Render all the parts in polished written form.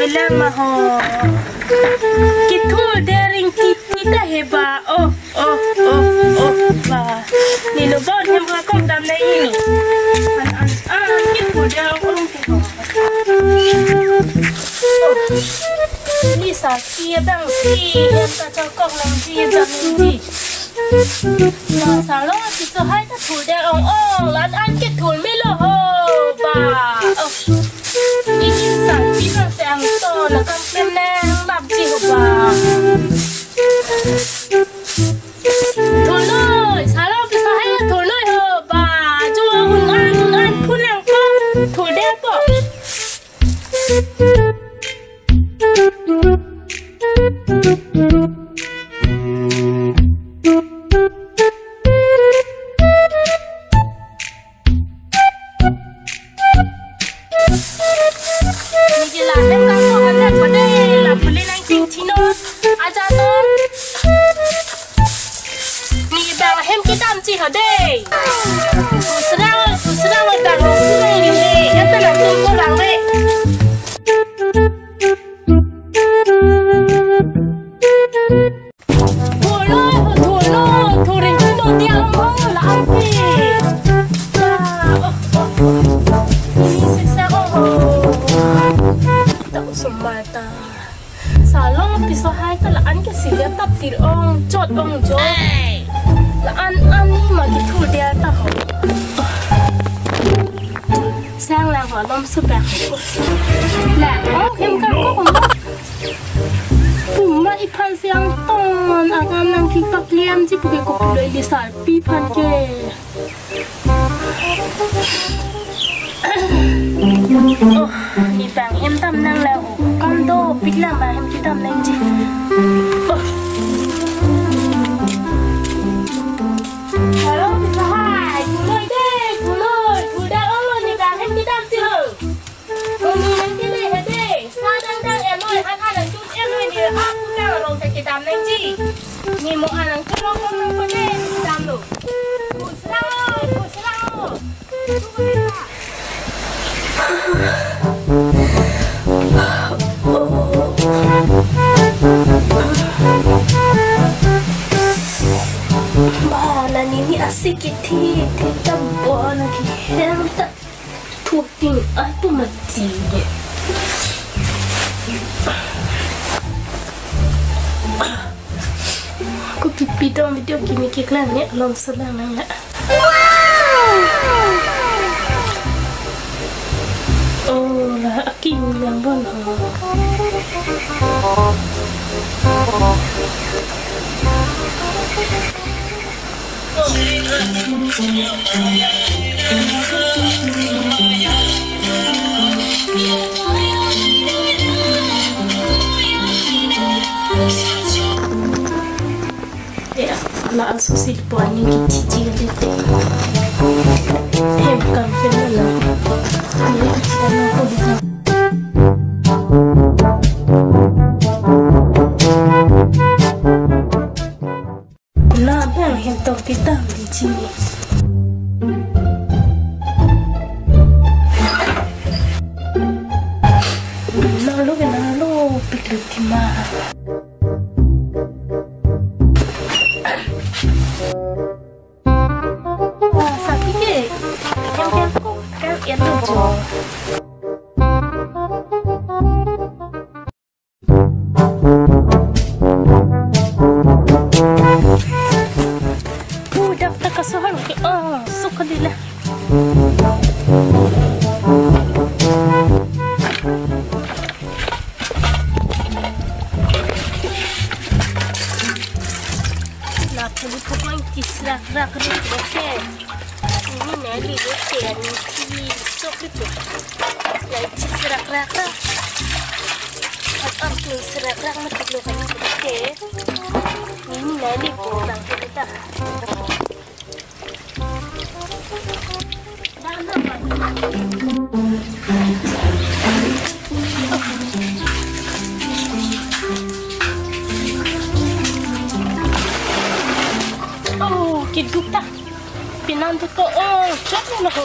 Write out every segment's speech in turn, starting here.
bilang maho kitul daring kita heba oh ba nino ba yang kakak dam na ini kitul daring orang kita ni sakit bang si yang tak cakap lagi janji nah salah kita hai tak kitul daring lan an kitul melo ho ba ini sakit bang sang to na kan kenang bab ji ho ba Thuloi, salah bisa hai thuloi ho ba, jual un an pun yang ko thul dia po. Ni jelas kan kau hendak pada lah boleh nang Cino aja tu. Bang hem kita amci hade. Serang bang serang ini. Kita nak tunggu bang le. Thurin kita dia among la amci. Ini siksa tak semata. Salong pisau hai kalau an ke silia tak tirong jod jod. An ni magi thul dia tahu. Sang lang họ lom super. Lah, hem kan ko ko. Puma ipan siang ton akan nang kipak liam ji puke ko loi lisal pi pan ke. Oh, ni bang em tam nang la ho. Kam do pitlam ba hem kitam nang ji. Oh. Ni mau anak tu orang orang boleh dalam tu. Pulang. Mana ni asik kita buat lagi. Yang tak tuting atau mati. Aku pipi dong video gini kiklan ni lom sedang nang. Oh lah aking yang bon. Lah asusil po ani kici gete. Hem kan fenala. Ni sana ko dito. Na bang hem to kita di sini. Lalu pikir timah. Budak tak kasuhan ke? Oh, suka dia. Nak beli pokok kisah rak deh. Ini neli deh, ni sok itu. Yang kisah rak. Aku serak mati lupa ni. Ini neli pulang kita. Oh, kita pinanto to cakap nak.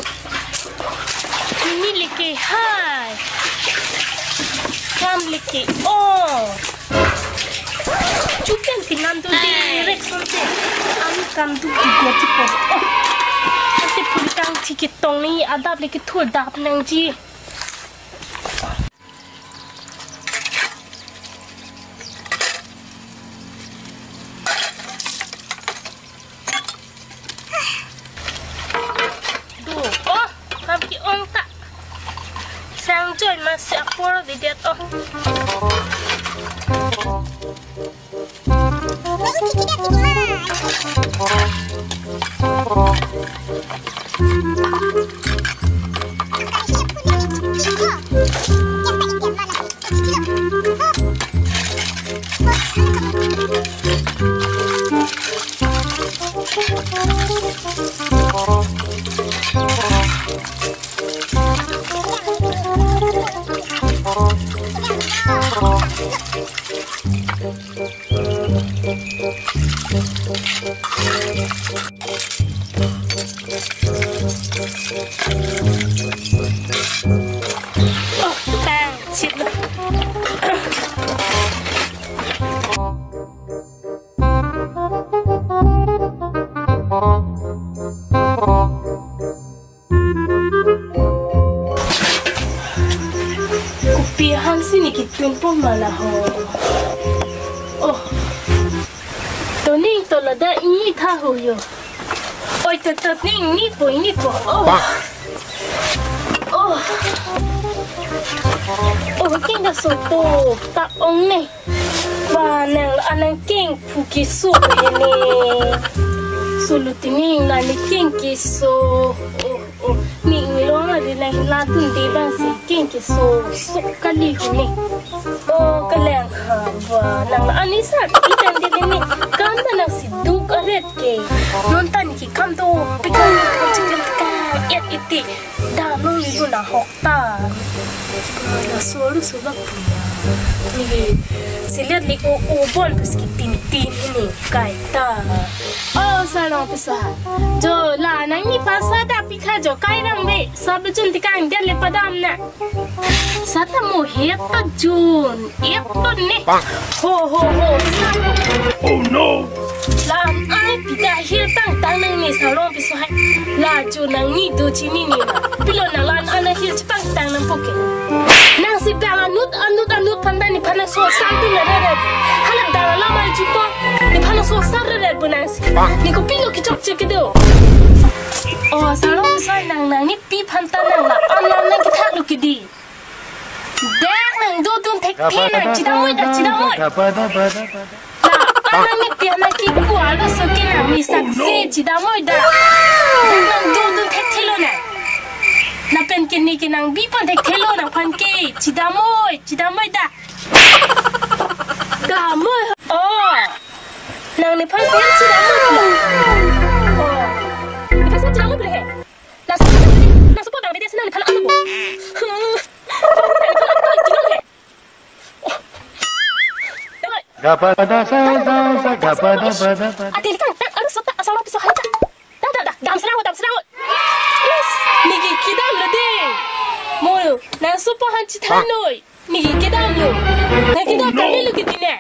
Ini leke hai. Kam ki oh chupen pinando di response ami kam du di dia ti po oh ate pulikang tikit tong ni adap le ki thur dap nang ji sang joy masih apor video oh sini kitun pun malah oh to ning to la da ini tha ho yo oi to ning ni po oh oh oh king da so to ta ong ne ba nang anang king pu ki su ni sulu tining na ni king ki so oh ni lo na di na la tun di ba si king ki so kali ho ni oh kaleng ha ba nang ani sa itan di ni kam da na si du ka ret ke non tan ki kam do pe ka chicken ka et iti da no ni na hok ta la so lu so la ni silet ni o bon pas ki tin ni kai ta oh salon pesa jo la nang ni pasa da pikha jo kai rang be sab jun tikang dia le padam na sata mo het ta jun et ton ne ho oh no la ai pida hil tang nang ni salon pesa hai la jo nang ni do chini ni pilo na lan ana hil chipang tang nang poke nang si bang anut pandani pana so santu na re halak dara la mai jupo ni pana so sar re bunang si ni ko pilo ki chok chik do oh salon sai nang ni pi phanta nang la anlang nang ki thak lu ki di dek nang do tun thek the nang chidamoi la anlang ni pi na ki ku ala so ki nang mi sak se chidamoi da nang do tun thek thilo na na pen kini kinang bi pon thek thelo na phan ke chidamoi da gamoi oh nang ni phan sen chidamoi oh ni phan sen chidamoi ble na support ang video ni phan ano bo gapada sa atil kan ano sa asal piso hay da dam serawat nigi kidam lo de mo na support han chithanoi nigi kidam lo na kidam kami lo kidine